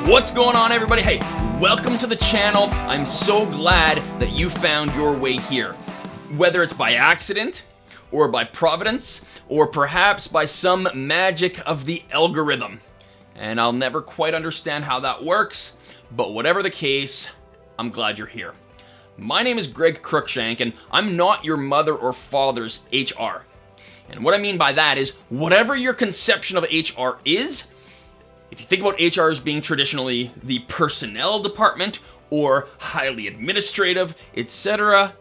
What's going on, everybody? Hey, welcome to the channel. I'm so glad that you found your way here. Whether it's by accident, or by providence, or perhaps by some magic of the algorithm. And I'll never quite understand how that works, but whatever the case, I'm glad you're here. My name is Greg Cruikshank, and I'm not your mother or father's HR. And what I mean by that is, whatever your conception of HR is, if you think about HR as being traditionally the personnel department or highly administrative, etc.,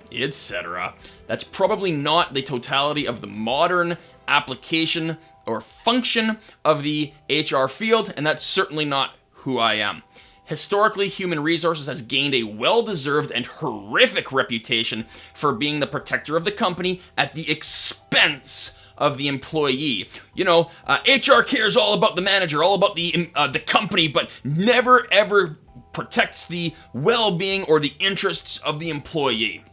that's probably not the totality of the modern application or function of the HR field, and that's certainly not who I am. Historically, human resources has gained a well-deserved and horrific reputation for being the protector of the company at the expense of the employee. You know, HR cares all about the manager, all about the company, but never ever protects the well-being or the interests of the employee.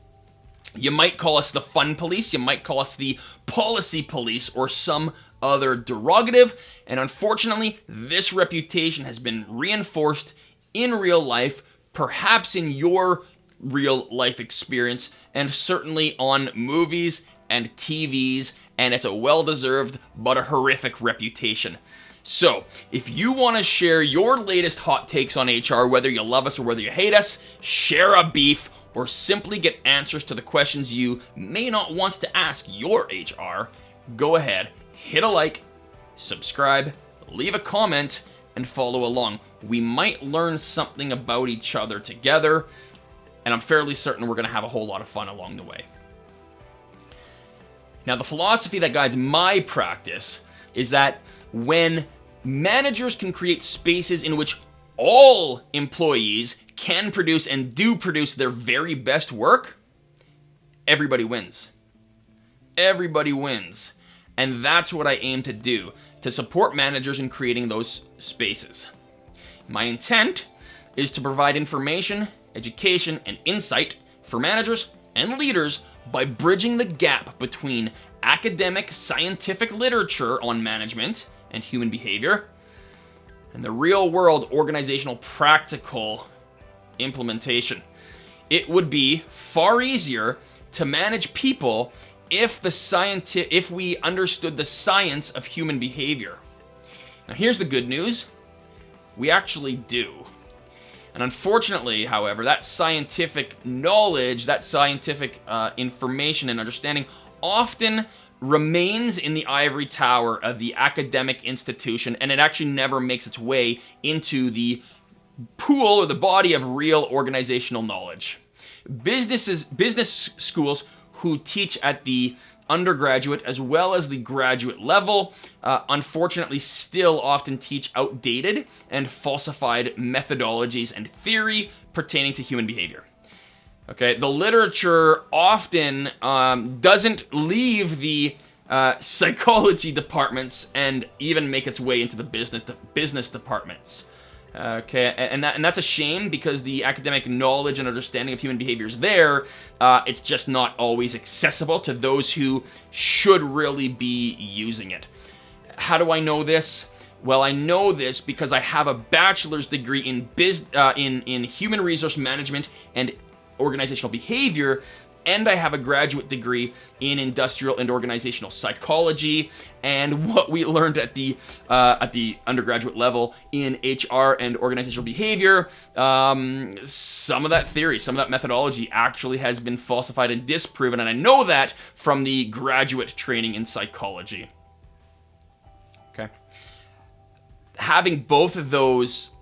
You might call us the fun police, you might call us the policy police, or some other derogative, and unfortunately, this reputation has been reinforced in real life, perhaps in your real life experience, and certainly on movies and TVs, and it's a well-deserved but a horrific reputation. So, if you want to share your latest hot takes on HR, whether you love us or whether you hate us, share a beef, or simply get answers to the questions you may not want to ask your HR, go ahead, hit a like, subscribe, leave a comment, and follow along. We might learn something about each other together, and I'm fairly certain we're going to have a whole lot of fun along the way. Now, the philosophy that guides my practice is that when managers can create spaces in which all employees can produce and do produce their very best work, everybody wins. Everybody wins. And that's what I aim to do, to support managers in creating those spaces. My intent is to provide information, education, and insight for managers and leaders by bridging the gap between academic scientific literature on management and human behavior and the real-world organizational practical implementation. It would be far easier to manage people if we understood the science of human behavior. Now, here's the good news. We actually do. And unfortunately, however, that scientific knowledge, that scientific information and understanding often remains in the ivory tower of the academic institution, and it actually never makes its way into the pool or the body of real organizational knowledge. Business schools who teach at the undergraduate as well as the graduate level, unfortunately still often teach outdated and falsified methodologies and theory pertaining to human behavior. Okay, the literature often doesn't leave the psychology departments and even make its way into the business departments. Okay, and that's a shame because the academic knowledge and understanding of human behavior is there. It's just not always accessible to those who should really be using it. How do I know this? Well, I know this because I have a bachelor's degree in human resource management and organizational behavior, and I have a graduate degree in industrial and organizational psychology. And what we learned at the undergraduate level in HR and organizational behavior, some of that theory, some of that methodology actually has been falsified and disproven, and I know that from the graduate training in psychology. Okay. Having both of those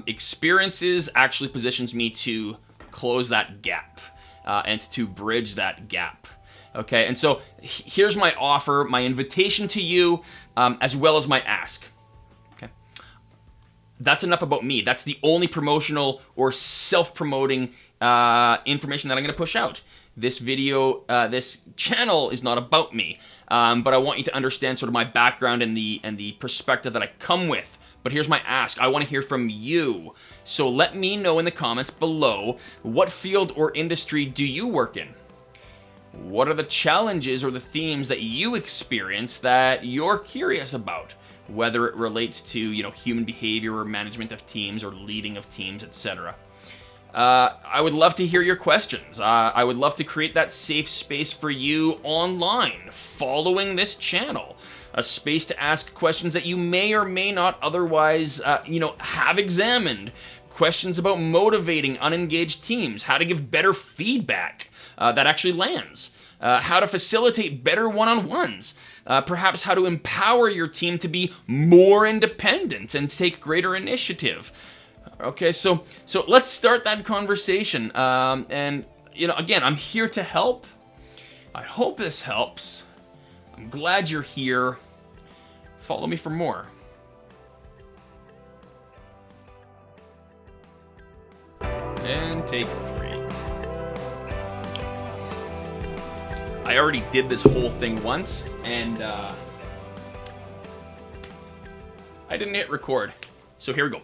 experiences actually positions me to close that gap. And to bridge that gap. Okay, and so here's my offer, my invitation to you, as well as my ask. Okay, that's enough about me. That's the only promotional or self-promoting information that I'm going to push out. This video, this channel is not about me, but I want you to understand sort of my background and the perspective that I come with. But here's my ask. I want to hear from you. So let me know in the comments below, what field or industry do you work in? What are the challenges or the themes that you experience that you're curious about? whether it relates to, human behavior or management of teams or leading of teams, etc. I would love to hear your questions. I would love to create that safe space for you online, following this channel. A space to ask questions that you may or may not otherwise, have examined. Questions about motivating unengaged teams, how to give better feedback that actually lands, how to facilitate better one-on-ones, perhaps how to empower your team to be more independent and take greater initiative. Okay, so let's start that conversation. And again, I'm here to help. I hope this helps. I'm glad you're here. Follow me for more. And take 3. I already did this whole thing once, and I didn't hit record. So here we go.